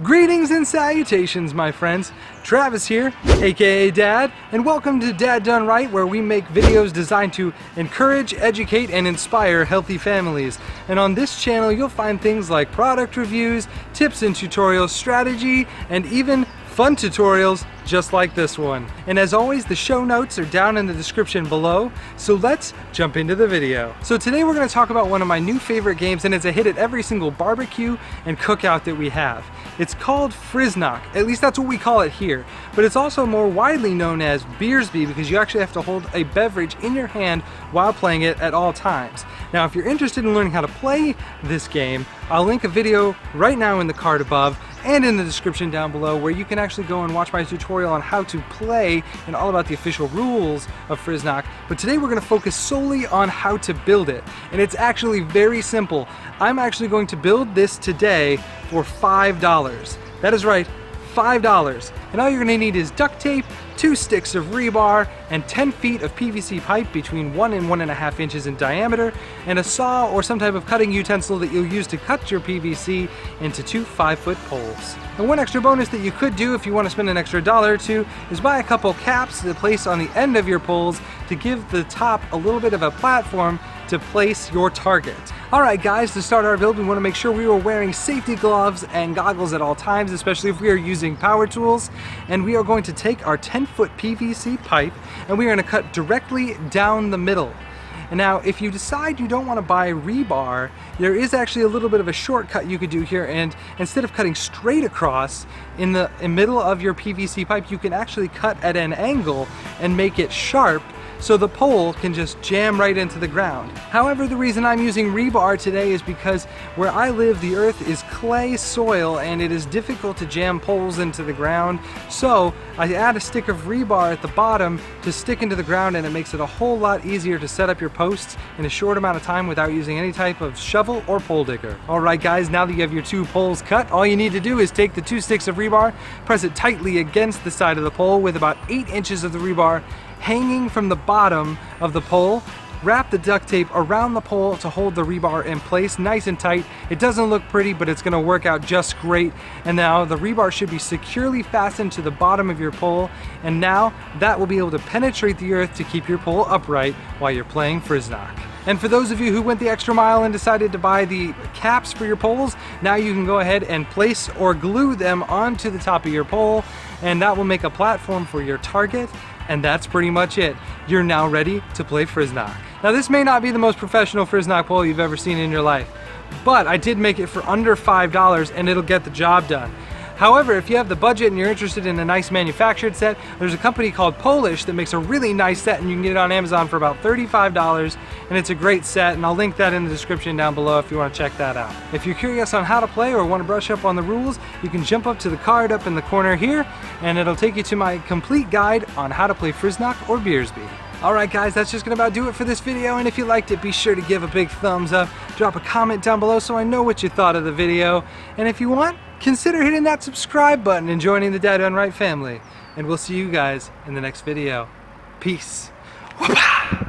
Greetings and salutations, my friends. Travis here, aka Dad, and welcome to Dad Done Right, where we make videos designed to encourage, educate, and inspire healthy families. And on this channel, you'll find things like product reviews, tips and tutorials, strategy, and even fun tutorials just like this one. And as always, the show notes are down in the description below, so let's jump into the video. So today we're going to talk about one of my new favorite games, and it's a hit at every single barbecue and cookout that we have. It's called Frisknock, at least that's what we call it here, but it's also more widely known as Beersbee because you actually have to hold a beverage in your hand while playing it at all times. Now, if you're interested in learning how to play this game, I'll link a video right now in the card above and in the description down below where you can actually go and watch my tutorial on how to play and all about the official rules of Frisknock. But today we're going to focus solely on how to build it, and it's actually very simple. I'm actually going to build this today for $5. That is right, $5. And all you're going to need is duct tape, 2 sticks of rebar, and 10 feet of PVC pipe between 1 and 1.5 inches in diameter, and a saw or some type of cutting utensil that you'll use to cut your PVC into 2 5-foot poles. And one extra bonus that you could do if you want to spend an extra $1 or $2 is buy a couple caps to place on the end of your poles to give the top a little bit of a platform to place your target. Alright guys, to start our build we want to make sure we are wearing safety gloves and goggles at all times, especially if we are using power tools. And we are going to take our 10-foot PVC pipe and we are going to cut directly down the middle. And now if you decide you don't want to buy rebar, there is actually a little bit of a shortcut you could do here, and instead of cutting straight across in the middle of your PVC pipe, you can actually cut at an angle and make it sharp so the pole can just jam right into the ground. However, the reason I'm using rebar today is because where I live the earth is clay soil and it is difficult to jam poles into the ground, so I add a stick of rebar at the bottom to stick into the ground, and it makes it a whole lot easier to set up your posts in a short amount of time without using any type of shovel or pole digger. Alright guys, now that you have your 2 poles cut, all you need to do is take the 2 sticks of rebar, press it tightly against the side of the pole with about 8 inches of the rebar hanging from the bottom of the pole. Wrap the duct tape around the pole to hold the rebar in place nice and tight. It doesn't look pretty, but it's going to work out just great. And now the rebar should be securely fastened to the bottom of your pole, and now that will be able to penetrate the earth to keep your pole upright while you're playing Frisknock. And for those of you who went the extra mile and decided to buy the caps for your poles, now you can go ahead and place or glue them onto the top of your pole, and that will make a platform for your target. And that's pretty much it. You're now ready to play Frisknock. Now this may not be the most professional Frisknock pole you've ever seen in your life, but I did make it for under $5 and it'll get the job done. However, if you have the budget and you're interested in a nice manufactured set, there's a company called Polish that makes a really nice set, and you can get it on Amazon for about $35, and it's a great set, and I'll link that in the description down below if you want to check that out. If you're curious on how to play or want to brush up on the rules, you can jump up to the card up in the corner here, and it'll take you to my complete guide on how to play Frisknock or Beersbee. Alright guys, that's just gonna about do it for this video, and if you liked it, be sure to give a big thumbs up, drop a comment down below so I know what you thought of the video, and if you want, consider hitting that subscribe button and joining the Dad Done Right family. And we'll see you guys in the next video. Peace. Whoop-ah!